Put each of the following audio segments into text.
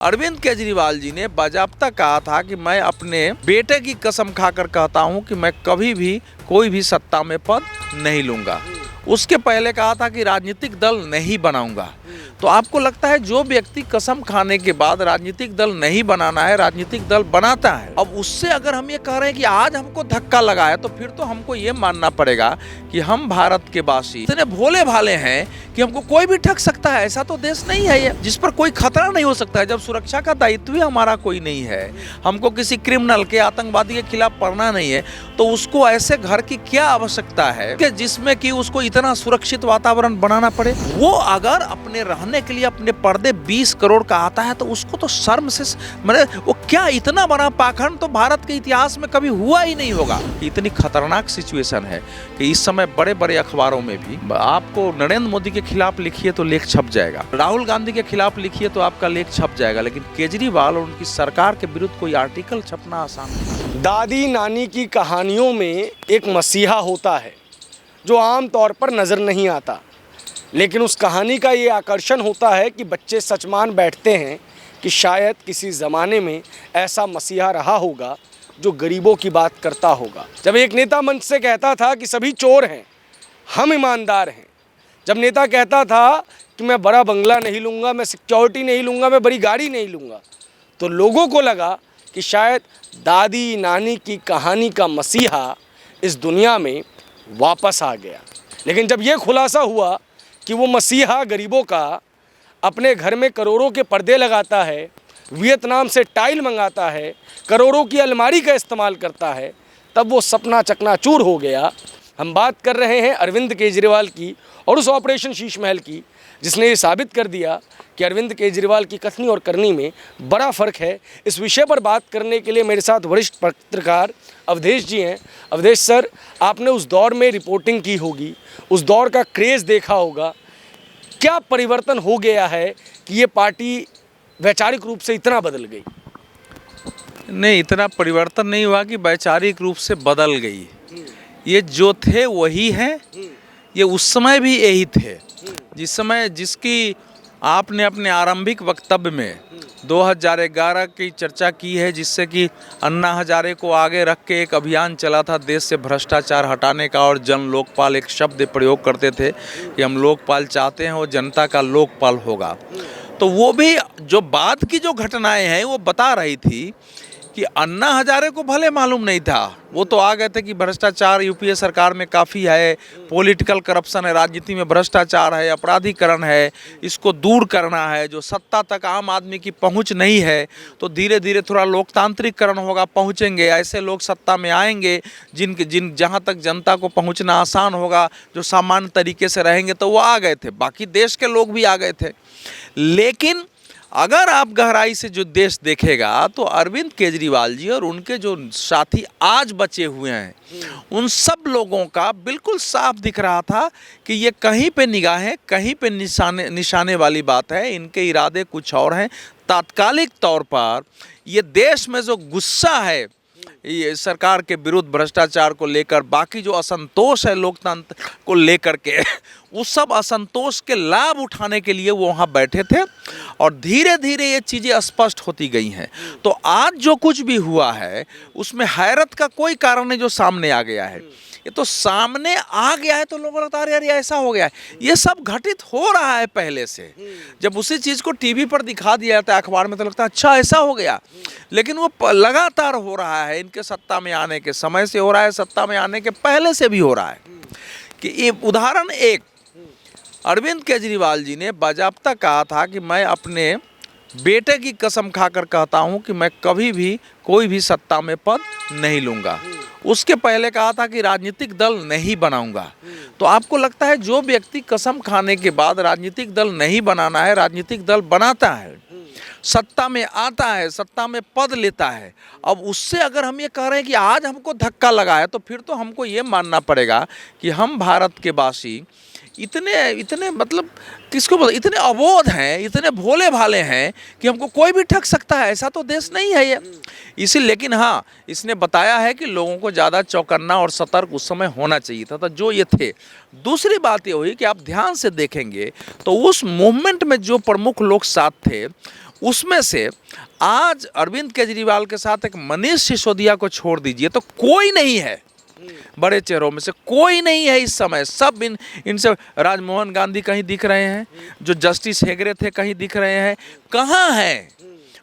अरविंद केजरीवाल जी ने बाजाप्ता कहा था कि मैं अपने बेटे की कसम खाकर कहता हूं कि मैं कभी भी कोई भी सत्ता में पद नहीं लूंगा। उसके पहले कहा था कि राजनीतिक दल नहीं बनाऊंगा। तो आपको लगता है जो व्यक्ति कसम खाने के बाद राजनीतिक दल नहीं बनाना है, राजनीतिक दल बनाता है, अब उससे अगर हम ये कह रहे हैं कि आज हमको धक्का लगा है, तो फिर तो हमको ये मानना पड़ेगा कि हम भारत के वासी इतने भोले भाले हैं कि हमको कोई भी ठग सकता है। ऐसा तो देश नहीं है ये जिस पर कोई खतरा नहीं हो सकता है। जब सुरक्षा का दायित्व ही हमारा कोई नहीं है, हमको किसी क्रिमिनल के, आतंकवादी के खिलाफ पड़ना नहीं है, तो उसको ऐसे घर की क्या आवश्यकता है कि जिसमें कि उसको इतना सुरक्षित वातावरण बनाना पड़े। वो अगर अपने रहने के लिए अपने पर्दे 20 करोड़ का आता है तो उसको तो शर्म से मतलब वो क्या इतना बड़ा पाखंड तो भारत के इतिहास में कभी हुआ ही नहीं होगा। इतनी खतरनाक सिचुएशन है कि इस समय बड़े बड़े अखबारों में भी आपको नरेंद्र मोदी के खिलाफ लिखिए तो लेख छप जाएगा, राहुल गांधी के खिलाफ लिखिए तो आपका लेख छप जाएगा, लेकिन केजरीवाल और उनकी सरकार के विरुद्ध कोई आर्टिकल छपना आसान नहीं। दादी नानी की कहानियों में एक मसीहा होता है जो आम तौर पर नज़र नहीं आता, लेकिन उस कहानी का ये आकर्षण होता है कि बच्चे सच मान बैठते हैं कि शायद किसी ज़माने में ऐसा मसीहा रहा होगा जो गरीबों की बात करता होगा। जब एक नेता मंच से कहता था कि सभी चोर हैं, हम ईमानदार हैं, जब नेता कहता था कि मैं बड़ा बंगला नहीं लूँगा, मैं सिक्योरिटी नहीं लूँगा, मैं बड़ी गाड़ी नहीं लूँगा, तो लोगों को लगा कि शायद दादी नानी की कहानी का मसीहा इस दुनिया में वापस आ गया। लेकिन जब ये खुलासा हुआ कि वो मसीहा गरीबों का अपने घर में करोड़ों के पर्दे लगाता है, वियतनाम से टाइल मंगाता है, करोड़ों की अलमारी का इस्तेमाल करता है, तब वो सपना चकनाचूर हो गया। हम बात कर रहे हैं अरविंद केजरीवाल की और उस ऑपरेशन शीश महल की जिसने ये साबित कर दिया कि अरविंद केजरीवाल की कथनी और करनी में बड़ा फ़र्क है। इस विषय पर बात करने के लिए मेरे साथ वरिष्ठ पत्रकार अवधेश जी हैं। अवधेश सर, आपने उस दौर में रिपोर्टिंग की होगी, उस दौर का क्रेज़ देखा होगा, क्या परिवर्तन हो गया है कि ये पार्टी वैचारिक रूप से इतना बदल गई? नहीं, इतना परिवर्तन नहीं हुआ कि वैचारिक रूप से बदल गई। ये जो थे वही हैं, ये उस समय भी यही थे। जिस समय जिसकी आपने अपने आरंभिक वक्तव्य में 2011 की चर्चा की है, जिससे कि अन्ना हजारे को आगे रख के एक अभियान चला था देश से भ्रष्टाचार हटाने का, और जन लोकपाल एक शब्द प्रयोग करते थे कि हम लोकपाल चाहते हैं, वो जनता का लोकपाल होगा। तो वो भी जो बाद की जो घटनाएं हैं वो बता रही थी कि अन्ना हजारे को भले मालूम नहीं था, वो तो आ गए थे कि भ्रष्टाचार यूपीए सरकार में काफ़ी है, पॉलिटिकल करप्शन है, राजनीति में भ्रष्टाचार है, अपराधीकरण है, इसको दूर करना है, जो सत्ता तक आम आदमी की पहुंच नहीं है, तो धीरे धीरे थोड़ा लोकतांत्रिकरण होगा, पहुंचेंगे, ऐसे लोग सत्ता में आएंगे जहां तक जनता को पहुंचना आसान होगा, जो सामान्य तरीके से रहेंगे, तो वो आ गए थे। बाकी देश के लोग भी आ गए थे। लेकिन अगर आप गहराई से जो देश देखेगा तो अरविंद केजरीवाल जी और उनके जो साथी आज बचे हुए हैं, उन सब लोगों का बिल्कुल साफ दिख रहा था कि ये कहीं पे निगाहें, कहीं पे निशाने वाली बात है, इनके इरादे कुछ और हैं। तात्कालिक तौर पर ये देश में जो गुस्सा है ये सरकार के विरुद्ध, भ्रष्टाचार को लेकर, बाकी जो असंतोष है लोकतंत्र को लेकर के, उस सब असंतोष के लाभ उठाने के लिए वो वहाँ बैठे थे, और धीरे धीरे ये चीज़ें स्पष्ट होती गई हैं। तो आज जो कुछ भी हुआ है उसमें हैरत का कोई कारण नहीं, जो सामने आ गया है, ये तो सामने आ गया है तो लोगों को लगता है यार ये ऐसा हो गया है। ये सब घटित हो रहा है पहले से। जब उसी चीज़ को टीवी पर दिखा दिया जाता है, अखबार में, तो लगता है अच्छा ऐसा हो गया, लेकिन वो लगातार हो रहा है। इनके सत्ता में आने के समय से हो रहा है, सत्ता में आने के पहले से भी हो रहा है। कि ये उदाहरण एक, अरविंद केजरीवाल जी ने बाजाप्ता कहा था कि मैं अपने बेटे की कसम खाकर कहता हूं कि मैं कभी भी कोई भी सत्ता में पद नहीं लूँगा। उसके पहले कहा था कि राजनीतिक दल नहीं बनाऊंगा। तो आपको लगता है जो व्यक्ति कसम खाने के बाद राजनीतिक दल नहीं बनाना है, राजनीतिक दल बनाता है, सत्ता में आता है, सत्ता में पद लेता है, अब उससे अगर हम ये कह रहे हैं कि आज हमको धक्का लगा है, तो फिर तो हमको ये मानना पड़ेगा कि हम भारत के वासी इतने मतलब किसको बोलते, इतने अबोध हैं, इतने भोले भाले हैं कि हमको कोई भी ठग सकता है। ऐसा तो देश नहीं है ये। इसी लेकिन हाँ, इसने बताया है कि लोगों को ज़्यादा चौकन्ना और सतर्क उस समय होना चाहिए था, तो जो ये थे। दूसरी बात ये हुई कि आप ध्यान से देखेंगे तो उस मूवमेंट में जो प्रमुख लोग साथ थे उसमें से आज अरविंद केजरीवाल के साथ एक मनीष सिसोदिया को छोड़ दीजिए तो कोई नहीं है, बड़े चेहरों में से कोई नहीं है इस समय। सब इनसे राजमोहन गांधी कहीं दिख रहे हैं, जो जस्टिस हेगड़े थे कहीं दिख रहे हैं, कहाँ हैं?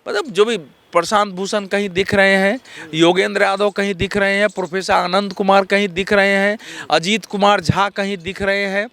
मतलब जो भी प्रशांत भूषण कहीं दिख रहे हैं, योगेंद्र यादव कहीं दिख रहे हैं, प्रोफेसर आनंद कुमार कहीं दिख रहे हैं, अजीत कुमार झा कहीं दिख रहे हैं।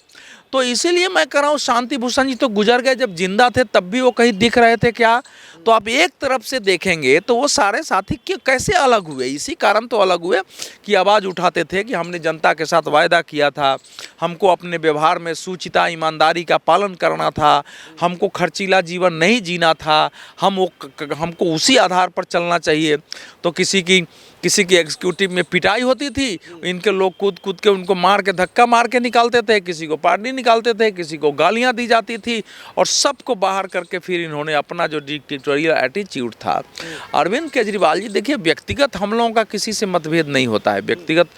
तो इसीलिए मैं कह रहा हूँ शांति भूषण जी तो गुजर गए, जब जिंदा थे तब भी वो कहीं दिख रहे थे क्या? तो आप एक तरफ से देखेंगे तो वो सारे साथी कैसे अलग हुए? इसी कारण तो अलग हुए कि आवाज़ उठाते थे कि हमने जनता के साथ वायदा किया था, हमको अपने व्यवहार में शुचिता ईमानदारी का पालन करना था, हमको खर्चीला जीवन नहीं जीना था, हमको उसी आधार पर चलना चाहिए। तो किसी की एग्जीक्यूटिव में पिटाई होती थी, इनके लोग कूद के उनको मार के धक्का मार के निकालते थे, किसी को पार्टी निकालते थे, किसी को गालियां दी जाती थी, और सबको बाहर करके फिर इन्होंने अपना जो डिक्टेटोरियल एटीट्यूड था। अरविंद केजरीवाल जी देखिए, व्यक्तिगत हम लोगों का किसी से मतभेद नहीं होता है, व्यक्तिगत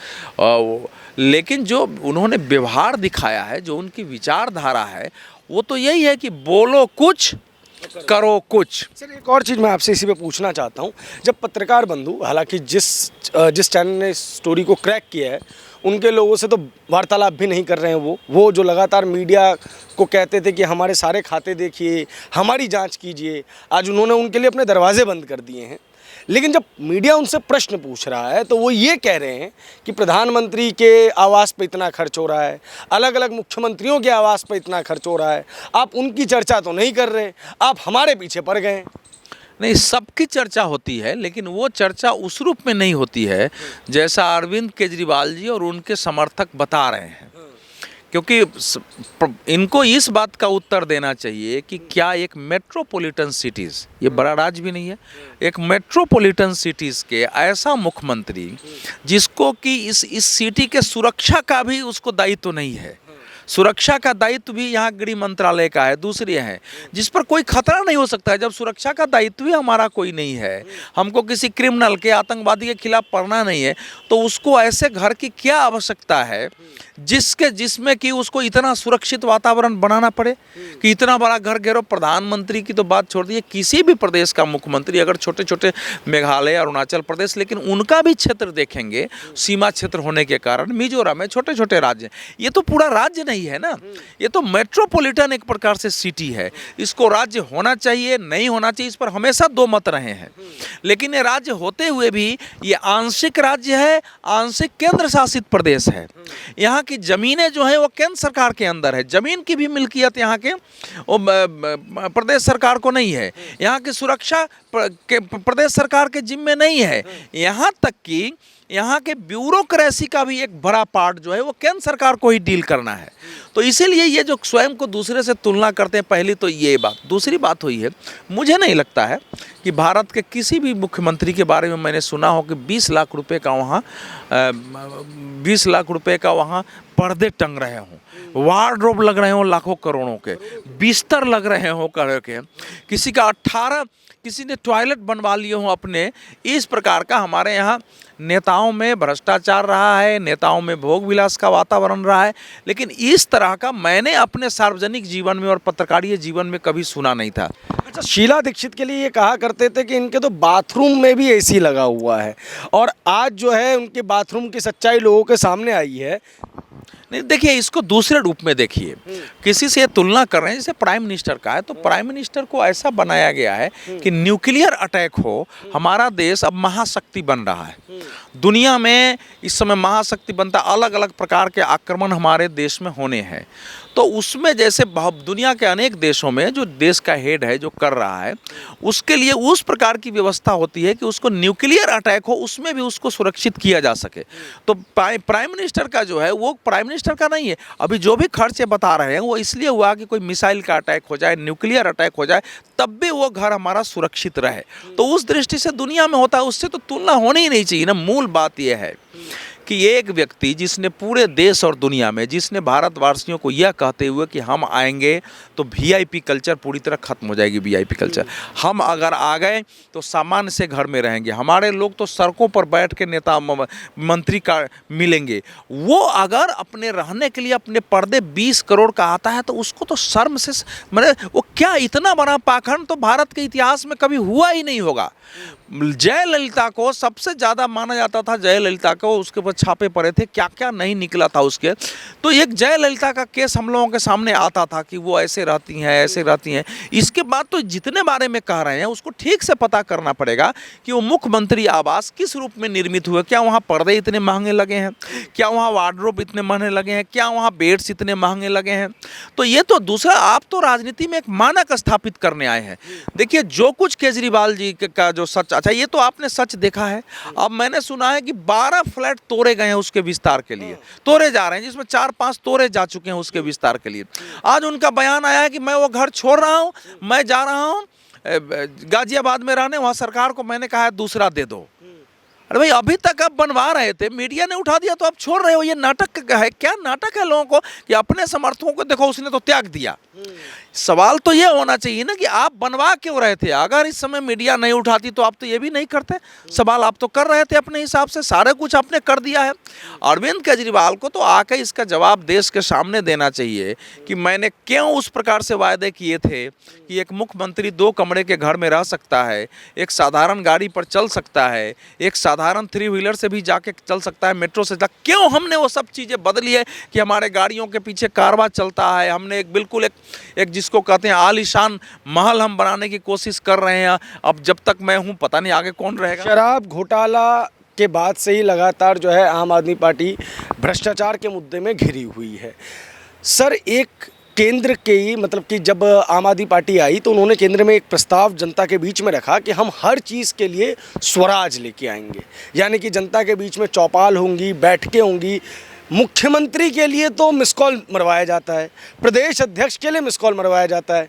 लेकिन जो उन्होंने व्यवहार दिखाया है, जो उनकी विचारधारा है, वो तो यही है कि बोलो कुछ करो कुछ। सर एक और चीज़ मैं आपसे इसी पे पूछना चाहता हूँ, जब पत्रकार बंधु, हालांकि जिस चैनल ने स्टोरी को क्रैक किया है उनके लोगों से तो वार्तालाप भी नहीं कर रहे हैं, वो जो लगातार मीडिया को कहते थे कि हमारे सारे खाते देखिए, हमारी जांच कीजिए, आज उन्होंने उनके लिए अपने दरवाजे बंद कर दिए हैं। लेकिन जब मीडिया उनसे प्रश्न पूछ रहा है तो वो ये कह रहे हैं कि प्रधानमंत्री के आवास पे इतना खर्च हो रहा है, अलग अलग मुख्यमंत्रियों के आवास पे इतना खर्च हो रहा है, आप उनकी चर्चा तो नहीं कर रहे, आप हमारे पीछे पड़ गए। नहीं, सबकी चर्चा होती है, लेकिन वो चर्चा उस रूप में नहीं होती है जैसा अरविंद केजरीवाल जी और उनके समर्थक बता रहे हैं। क्योंकि इनको इस बात का उत्तर देना चाहिए कि क्या एक मेट्रोपॉलिटन सिटीज़, ये बड़ा राज्य भी नहीं है, एक मेट्रोपॉलिटन सिटीज़ के ऐसा मुख्यमंत्री जिसको कि इस सिटी के सुरक्षा का भी उसको दायित्व नहीं है, सुरक्षा का दायित्व भी यहाँ गृह मंत्रालय का है, दूसरी है जिस पर कोई खतरा नहीं हो सकता है। जब सुरक्षा का दायित्व भी हमारा कोई नहीं है, हमको किसी क्रिमिनल के, आतंकवादी के खिलाफ पढ़ना नहीं है, तो उसको ऐसे घर की क्या आवश्यकता है जिसमें कि उसको इतना सुरक्षित वातावरण बनाना पड़े कि इतना बड़ा घर घेरो। प्रधानमंत्री की तो बात छोड़ दीजिए, किसी भी प्रदेश का मुख्यमंत्री अगर छोटे छोटे मेघालय, अरुणाचल प्रदेश, लेकिन उनका भी क्षेत्र देखेंगे, सीमा क्षेत्र होने के कारण मिजोरम में छोटे छोटे राज्य, ये तो पूरा राज्य नहीं है ना, ये तो मेट्रोपॉलिटन एक प्रकार से सिटी है। इसको राज्य होना चाहिए, नहीं होना चाहिए, इस पर हमेशा दो मत रहे हैं। लेकिन ये राज्य होते हुए भी ये आंशिक राज्य है, आंशिक केंद्र शासित प्रदेश है। यहाँ की ज़मीनें जो हैं वो केंद्र सरकार के अंदर है, ज़मीन की भी मिल्कियत यहाँ के प्रदेश सरकार को नहीं है, यहाँ की सुरक्षा प्रदेश सरकार के जिम्मे नहीं है, यहाँ तक कि यहाँ के ब्यूरोक्रेसी का भी एक बड़ा पार्ट जो है वो केंद्र सरकार को ही डील करना है। तो इसीलिए ये जो स्वयं को दूसरे से तुलना करते हैं, पहली तो ये बात। दूसरी बात हुई है, मुझे नहीं लगता है कि भारत के किसी भी मुख्यमंत्री के बारे में मैंने सुना हो कि 20 लाख रुपए का वहाँ 20 लाख रुपए का वहाँ पर्दे टंग रहे हों, वार्डरोब लग रहे हों लाखों करोड़ों के, बिस्तर लग रहे हों करके, किसी का 18 किसी ने टॉयलेट बनवा लिए हों अपने। इस प्रकार का हमारे यहाँ नेताओं में भ्रष्टाचार रहा है, नेताओं में भोग विलास का वातावरण रहा है, लेकिन इस तरह का मैंने अपने सार्वजनिक जीवन में और पत्रकारीय जीवन में कभी सुना नहीं था। अच्छा, शीला दीक्षित के लिए ये कहा करते थे कि इनके तो बाथरूम में भी एसी लगा हुआ है, और आज जो है उनके बाथरूम की सच्चाई लोगों के सामने आई है। नहीं, देखिए इसको दूसरे रूप में देखिए, किसी से तुलना कर रहे हैं, जैसे प्राइम मिनिस्टर का है, तो प्राइम मिनिस्टर को ऐसा बनाया गया है कि न्यूक्लियर अटैक हो, हमारा देश अब महाशक्ति बन रहा है, दुनिया में इस समय महाशक्ति बनता, अलग अलग प्रकार के आक्रमण हमारे देश में होने हैं। तो उसमें जैसे दुनिया के अनेक देशों में जो देश का हेड है जो कर रहा है, उसके लिए उस प्रकार की व्यवस्था होती है कि उसको न्यूक्लियर अटैक हो उसमें भी उसको सुरक्षित किया जा सके। तो प्राइम मिनिस्टर का जो है वो प्राइम मिनिस्टर का नहीं है, अभी जो भी खर्च बता रहे हैं वो इसलिए हुआ कि कोई मिसाइल का अटैक हो जाए, न्यूक्लियर अटैक हो जाए, तब भी वो घर हमारा सुरक्षित रहे। तो उस दृष्टि से दुनिया में होता है, उससे तो तुलना होनी ही नहीं चाहिए ना। मूल बात यह है कि एक व्यक्ति जिसने पूरे देश और दुनिया में, जिसने भारतवासियों को यह कहते हुए कि हम आएंगे तो वीआईपी कल्चर पूरी तरह खत्म हो जाएगी, वीआईपी कल्चर, हम अगर आ गए तो सामान्य से घर में रहेंगे, हमारे लोग तो सड़कों पर बैठ के नेता मंत्री का मिलेंगे, वो अगर अपने रहने के लिए अपने पर्दे 20 करोड़ का आता है तो उसको तो शर्म से, मतलब वो क्या इतना बड़ा पाखंड तो भारत के इतिहास में कभी हुआ ही नहीं होगा। जयललिता को सबसे ज़्यादा माना जाता था, जयललिता को, उसके ऊपर छापे पड़े थे, क्या क्या नहीं निकला था उसके। तो एक जयललिता का केस हम लोगों के सामने आता था कि वो ऐसे रहती हैं, ऐसे रहती हैं। इसके बाद तो जितने बारे में कह रहे हैं उसको ठीक से पता करना पड़ेगा कि वो मुख्यमंत्री आवास किस रूप में निर्मित हुए। क्या वहाँ पर्दे इतने महंगे लगे हैं? क्या वहाँ वार्डरोब इतने महंगे लगे हैं? क्या वहाँ बेड्स इतने महंगे लगे हैं? तो ये तो दूसरा, आप तो राजनीति में एक मानक स्थापित करने आए हैं। देखिए, जो कुछ केजरीवाल जी का जो सच, अच्छा ये तो आपने सच देखा है। अब मैंने सुना है कि 12 फ्लैट तोड़े गए हैं उसके विस्तार के लिए, तोड़े जा रहे हैं, जिसमें 4-5 तोड़े जा चुके हैं उसके विस्तार के लिए। आज उनका बयान आया है कि मैं वो घर छोड़ रहा हूं, मैं जा रहा हूं गाजियाबाद में रहने, वहां सरकार को मैंने कहा है दूसरा दे दो। अरे भाई, अभी तक आप बनवा रहे थे, मीडिया ने उठा दिया तो आप छोड़ रहे हो। ये नाटक है, क्या नाटक है लोगों को कि अपने समर्थकों को देखो उसने तो त्याग दिया। सवाल तो ये होना चाहिए ना कि आप बनवा क्यों रहे थे? अगर इस समय मीडिया नहीं उठाती तो आप तो ये भी नहीं करते। सवाल आप तो कर रहे थे अपने हिसाब से, सारा कुछ आपने कर दिया है। अरविंद केजरीवाल को तो आकर इसका जवाब देश के सामने देना चाहिए कि मैंने क्यों उस प्रकार से वायदे किए थे कि एक मुख्यमंत्री 2 कमरे के घर में रह सकता है, एक साधारण गाड़ी पर चल सकता है, एक साधारण 3 व्हीलर से भी जाके चल सकता है, मेट्रो से जा, क्यों हमने वो सब चीज़ें बदली है कि हमारे गाड़ियों के पीछे कारवां चलता है। हमने एक बिल्कुल एक जिसको कहते हैं आलीशान महल हम बनाने की कोशिश कर रहे हैं। अब जब तक मैं हूं, पता नहीं आगे कौन रहेगा। शराब घोटाला के बाद से ही लगातार जो है आम आदमी पार्टी भ्रष्टाचार के मुद्दे में घिरी हुई है। सर, एक केंद्र के ही, मतलब कि जब आम आदमी पार्टी आई तो उन्होंने केंद्र में एक प्रस्ताव जनता के बीच में रखा कि हम हर चीज़ के लिए स्वराज लेके आएंगे, यानी कि जनता के बीच में चौपाल होंगी, बैठकें होंगी। मुख्यमंत्री के लिए तो मिस कॉल मरवाया जाता है, प्रदेश अध्यक्ष के लिए मिस कॉल मरवाया जाता है।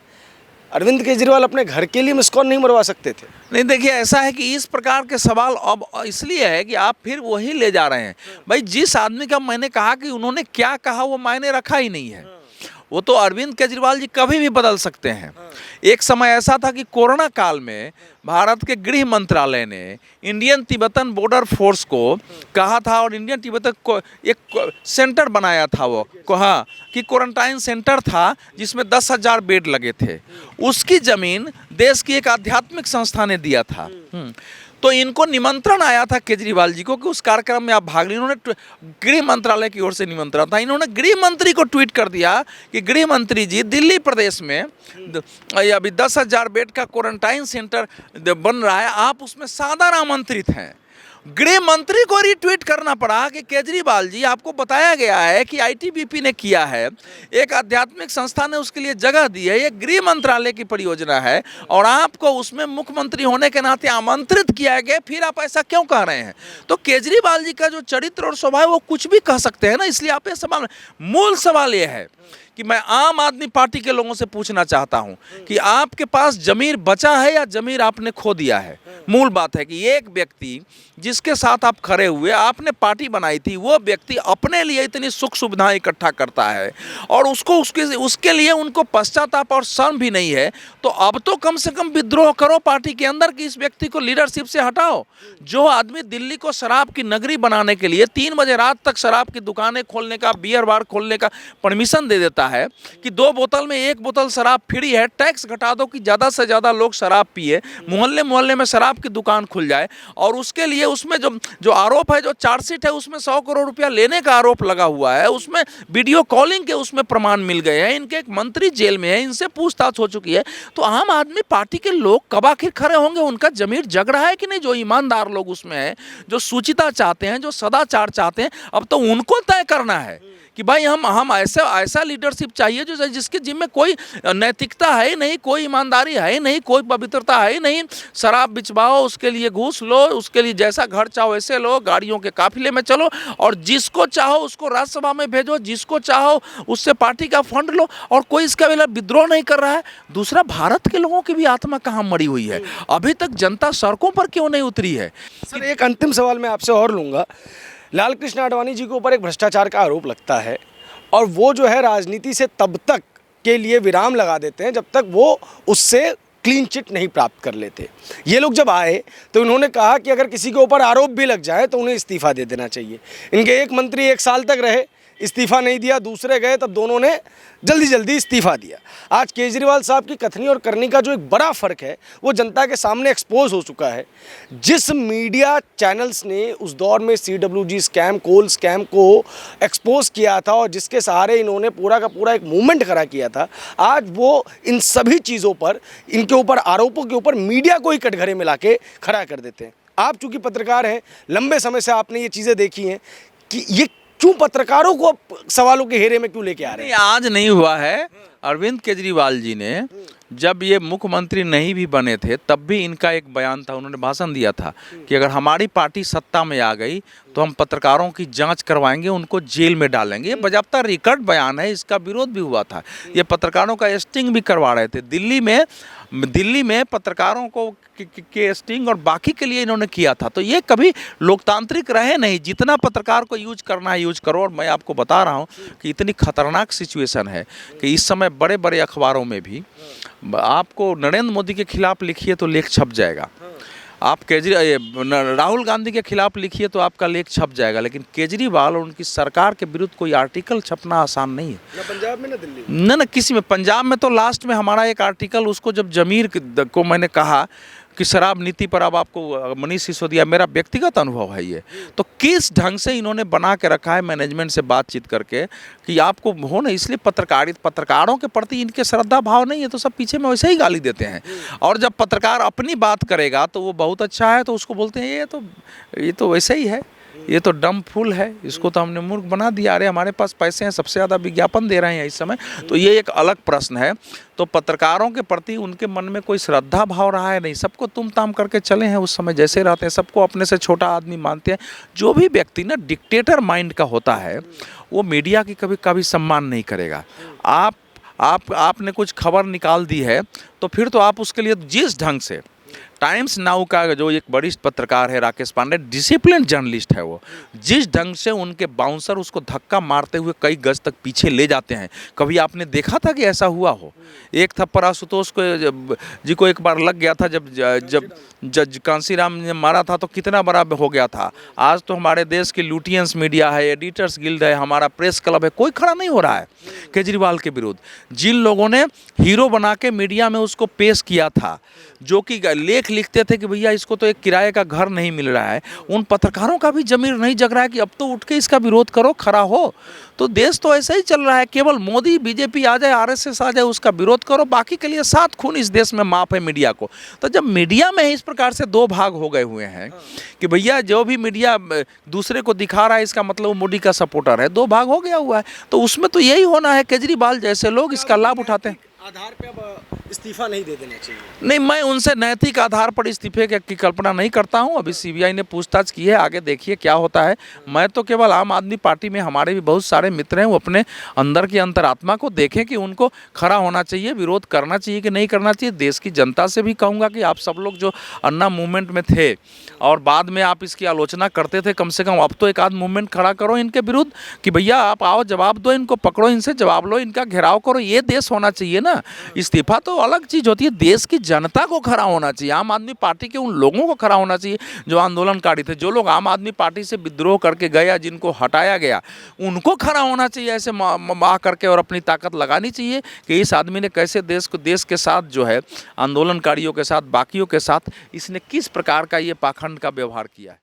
अरविंद केजरीवाल अपने घर के लिए मिस कॉल नहीं मरवा सकते थे? नहीं, देखिए ऐसा है कि इस प्रकार के सवाल अब इसलिए है कि आप फिर वही ले जा रहे हैं। भाई, जिस आदमी का मैंने कहा कि उन्होंने क्या कहा वो मायने रखा ही नहीं है। वो तो अरविंद केजरीवाल जी कभी भी बदल सकते हैं। एक समय ऐसा था कि कोरोना काल में भारत के गृह मंत्रालय ने इंडियन तिब्बतन बॉर्डर फोर्स को कहा था और इंडियन तिब्बतन को एक सेंटर बनाया था, वो हाँ कि क्वारंटाइन सेंटर था जिसमें 10,000 बेड लगे थे। उसकी ज़मीन देश की एक आध्यात्मिक संस्था ने दिया था। तो इनको निमंत्रण आया था केजरीवाल जी को कि उस कार्यक्रम में आप भाग लीजिए। इन्होंने गृह मंत्रालय की ओर से निमंत्रण था। इन्होंने गृह मंत्री को ट्वीट कर दिया कि गृह मंत्री जी, दिल्ली प्रदेश में अभी 10,000 बेड का क्वारंटाइन सेंटर बन रहा है, आप उसमें सादर आमंत्रित हैं। गृह मंत्री को रिट्वीट करना पड़ा कि केजरीवाल जी, आपको बताया गया है कि आईटीबीपी ने किया है, एक आध्यात्मिक संस्था ने उसके लिए जगह दी है, ये गृह मंत्रालय की परियोजना है और आपको उसमें मुख्यमंत्री होने के नाते आमंत्रित किया गया, फिर आप ऐसा क्यों कह रहे हैं? तो केजरीवाल जी का जो चरित्र और स्वभाव है वो कुछ भी कह सकते हैं ना। इसलिए आप ये सवाल, मूल सवाल ये है कि मैं आम आदमी पार्टी के लोगों से पूछना चाहता हूं कि आपके पास जमीर बचा है या जमीर आपने खो दिया है? मूल बात है कि एक व्यक्ति जिसके साथ आप खड़े हुए, आपने पार्टी बनाई थी, वो व्यक्ति अपने लिए इतनी सुख सुविधाएं इकट्ठा करता है और उसको उसके लिए उनको पश्चाताप और शर्म भी नहीं है। तो अब तो कम से कम विद्रोह करो पार्टी के अंदर कि इस व्यक्ति को लीडरशिप से हटाओ। जो आदमी दिल्ली को शराब की नगरी बनाने के लिए 3 बजे रात तक शराब की दुकानें खोलने का, बियर बार खोलने का परमिशन दे देता है कि 2 बोतल में 1 बोतल शराब फ्री है, टैक्स घटा दो कि ज़्यादा से ज़्यादा लोग शराब पिए, मोहल्ले मोहल्ले में शराब की दुकान खुल जाए, और उसके लिए उसमें जो आरोप है, जो चार्जशीट है, उसमें 100 करोड़ रुपया लेने का आरोप लगा हुआ है, उसमें वीडियो कॉलिंग के उसमें प्रमाण मिल गए हैं, इनके एक मंत्री जेल में है, इनसे पूछताछ हो चुकी है। तो आम आदमी पार्टी के लोग कब आखिर खड़े होंगे? उनका जमीर जग रहा है कि नहीं? जो ईमानदार लोग उसमें हैं, जो शुचिता चाहते हैं, जो सदाचार चाहते हैं, अब तो उनको तय करना है कि भाई हम ऐसा लीडरशिप चाहिए जो जिसके जिम्मे कोई नैतिकता है नहीं, कोई ईमानदारी है नहीं, कोई पवित्रता है नहीं। शराब बिचवाओ, उसके लिए घूस लो, उसके लिए जैसा घर चाहो ऐसे लो, गाड़ियों के काफिले में चलो और जिसको चाहो उसको राज्यसभा में भेजो, जिसको चाहो उससे पार्टी का फंड लो, और कोई इसका विद्रोह नहीं कर रहा है। दूसरा, भारत के लोगों की भी आत्मा कहाँ मरी हुई है? अभी तक जनता सड़कों पर क्यों नहीं उतरी है? सर, एक अंतिम सवाल मैं आपसे और लूँगा लाल कृष्ण आडवाणी जी के ऊपर एक भ्रष्टाचार का आरोप लगता है और वो जो है राजनीति से तब तक के लिए विराम लगा देते हैं जब तक वो उससे क्लीन चिट नहीं प्राप्त कर लेते। ये लोग जब आए तो इन्होंने कहा कि अगर किसी के ऊपर आरोप भी लग जाए तो उन्हें इस्तीफा दे देना चाहिए। इनके एक मंत्री 1 साल तक रहे, इस्तीफा नहीं दिया, दूसरे गए तब दोनों ने जल्दी इस्तीफा दिया। आज केजरीवाल साहब की कथनी और करनी का जो एक बड़ा फ़र्क है वो जनता के सामने एक्सपोज हो चुका है। जिस मीडिया चैनल्स ने उस दौर में CWG स्कैम, कोल स्कैम को एक्सपोज किया था और जिसके सहारे इन्होंने पूरा का पूरा एक मूवमेंट खड़ा किया था, आज वो इन सभी चीज़ों पर, इनके ऊपर आरोपों के ऊपर मीडिया को ही कटघरे में लाके खड़ा कर देते हैं। आप चूँकि पत्रकार हैं, लंबे समय से आपने ये चीज़ें देखी हैं कि ये क्यों पत्रकारों को सवालों के घेरे में क्यों लेके आ रहे हैं? आज नहीं हुआ है। अरविंद केजरीवाल जी ने जब ये मुख्यमंत्री नहीं भी बने थे तब भी इनका एक बयान था, उन्होंने भाषण दिया था कि अगर हमारी पार्टी सत्ता में आ गई तो हम पत्रकारों की जांच करवाएंगे, उनको जेल में डालेंगे। ये बाकायदा रिकॉर्ड बयान है, इसका विरोध भी हुआ था। ये पत्रकारों का स्टिंग भी करवा रहे थे दिल्ली में पत्रकारों को के स्टिंग और बाकी के लिए इन्होंने किया था। तो ये कभी लोकतांत्रिक रहे नहीं। जितना पत्रकार को यूज करना है यूज करो। और मैं आपको बता रहा हूँ कि इतनी खतरनाक सिचुएशन है कि इस समय बड़े बड़े अखबारों में भी आपको नरेंद्र मोदी के खिलाफ लिखिए तो लेख छप जाएगा, आप राहुल गांधी के खिलाफ लिखिए तो आपका लेख छप जाएगा, लेकिन केजरीवाल और उनकी सरकार के विरुद्ध कोई आर्टिकल छपना आसान नहीं है। ना पंजाब में ना दिल्ली में, ना किसी में। पंजाब में तो लास्ट में हमारा एक आर्टिकल, उसको जब जमीर को मैंने कहा कि शराब नीति पर अब आपको मनीष सिसोदिया, मेरा व्यक्तिगत अनुभव है ये, तो किस ढंग से इन्होंने बना के रखा है मैनेजमेंट से बातचीत करके कि आपको हो ना, इसलिए पत्रकारों के प्रति इनके श्रद्धा भाव नहीं है तो सब पीछे में वैसे ही गाली देते हैं। और जब पत्रकार अपनी बात करेगा तो वो बहुत अच्छा है तो उसको बोलते हैं ये तो वैसे ही है, ये तो डम फूल है, इसको तो हमने मूर्ख बना दिया। अरे हमारे पास पैसे हैं, सबसे ज़्यादा विज्ञापन दे रहे हैं इस समय। तो ये एक अलग प्रश्न है। तो पत्रकारों के प्रति उनके मन में कोई श्रद्धा भाव रहा है नहीं, सबको तुम ताम करके चले हैं उस समय जैसे रहते हैं, सबको अपने से छोटा आदमी मानते हैं। जो भी व्यक्ति ना डिक्टेटर माइंड का होता है वो मीडिया की कभी सम्मान नहीं करेगा। आपने कुछ खबर निकाल दी है तो फिर तो आप उसके लिए जिस ढंग से टाइम्स नाउ का जो एक वरिष्ठ पत्रकार है राकेश पांडे, डिसिप्लिन जर्नलिस्ट है, वो जिस ढंग से उनके बाउंसर उसको धक्का मारते हुए कई गज तक पीछे ले जाते हैं, कभी आपने देखा था कि ऐसा हुआ हो? एक थप्पड़ आशुतोष जी को एक बार लग गया था जब जज कांसीराम ने मारा था तो कितना बड़ा हो गया था। आज तो हमारे देश की लुटियंस मीडिया है, एडिटर्स गिल्ड है, हमारा प्रेस क्लब है, कोई खड़ा नहीं हो रहा है केजरीवाल के विरुद्ध। जिन लोगों ने हीरो बना के मीडिया में उसको पेश किया था, जो कि लेख लिखते थे कि भैया इसको तो एक किराए का घर नहीं मिल रहा है, उन पत्रकारों का भी जमीर नहीं जग रहा है कि अब तो उठ के इसका विरोध करो, खड़ा हो। तो देश तो ऐसा ही चल रहा है, केवल मोदी बीजेपी आ जाए, आरएसएस आ जाए, उसका विरोध करो, बाकी के लिए 7 खून इस देश में माफ है मीडिया को। तो जब मीडिया में इस प्रकार से 2 भाग हो गए हुए हैं कि भैया जो भी मीडिया दूसरे को दिखा रहा है इसका मतलब वो मोदी का सपोर्टर है, 2 भाग हो गया हुआ है। तो उसमें तो यही होना है, केजरीवाल जैसे लोग इसका लाभ उठाते हैं। आधार पे अब इस्तीफा नहीं दे देना चाहिए। नहीं, मैं उनसे नैतिक आधार पर इस्तीफे की कल्पना नहीं करता हूं। अभी सीबीआई ने पूछताछ की है, आगे देखिए क्या होता है। मैं तो केवल आम आदमी पार्टी में हमारे भी बहुत सारे मित्र हैं, वो अपने अंदर की अंतरात्मा को देखें कि उनको खड़ा होना चाहिए, विरोध करना चाहिए कि नहीं करना चाहिए। देश की जनता से भी कहूँगा कि आप सब लोग जो अन्ना मूवमेंट में थे और बाद में आप इसकी आलोचना करते थे, कम से कम अब तो एक आध मूवमेंट खड़ा करो इनके विरुद्ध कि भैया आप आओ, जवाब दो, इनको पकड़ो, इनसे जवाब लो, इनका घेराव करो। ये देश होना चाहिए ना। इस्तीफा तो अलग चीज़ होती है, देश की जनता को खड़ा होना चाहिए। आम आदमी पार्टी के उन लोगों को खड़ा होना चाहिए जो आंदोलनकारी थे, जो लोग आम आदमी पार्टी से विद्रोह करके गया, जिनको हटाया गया, उनको खड़ा होना चाहिए ऐसे माँ करके और अपनी ताकत लगानी चाहिए कि इस आदमी ने कैसे देश के साथ जो है आंदोलनकारियों के साथ, बाकियों के साथ इसने किस प्रकार का ये पाखंड का व्यवहार किया है।